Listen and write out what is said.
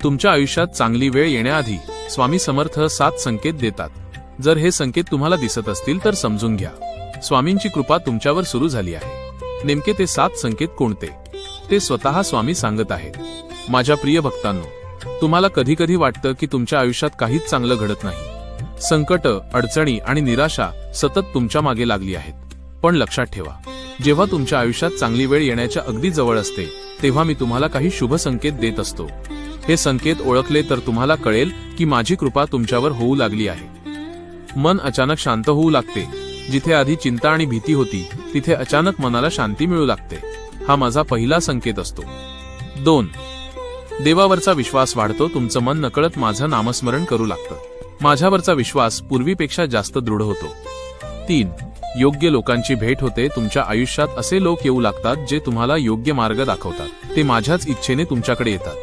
तुमच्या आयुष्यात चांगली वेळ येण्याआधी स्वामी समर्थ 7 संकेत देतात. जर हे संकेत तुम्हाला दिसत असतील तर समजून घ्या, स्वामींची कृपा तुमच्यावर सुरू झाली आहे. नेमके ते 7 संकेत कोणते ते स्वतः स्वामी सांगत आहेत. माझ्या प्रिय भक्तांनो, तुम्हाला कधी कधी वाटतं की तुमच्या आयुष्यात काहीच चांगलं घडत नाही. संकट, अडचणी आणि निराशा सतत तुमच्या मागे लागली आहेत. पण लक्षात ठेवा, जेव्हा तुमच्या आयुष्यात चांगली वेळ येण्याच्या अगदी जवळ असते तेव्हा मी तुम्हाला काही शुभ संकेत देत असतो. हे संकेत ओळखले तर तुम्हाला कळेल की माझी कृपा तुमच्यावर होऊ लागली आहे. मन अचानक शांत होऊ लागते. जिथे आधी चिंता आणि भीती होती तिथे अचानक मनाला शांती मिळू लागते. हा माझा पहिला संकेत असतो. 2. देवावरचा विश्वास वाढतो. तुमचं मन नकळत माझं नामस्मरण करू लागतं. माझ्यावरचा विश्वास पूर्वीपेक्षा जास्त दृढ होतो. 3. योग्य लोकांची भेट होते. तुमच्या आयुष्यात असे लोक येऊ लागतात जे तुम्हाला योग्य मार्ग दाखवतात. ते माझ्याच इच्छेने तुमच्याकडे येतात.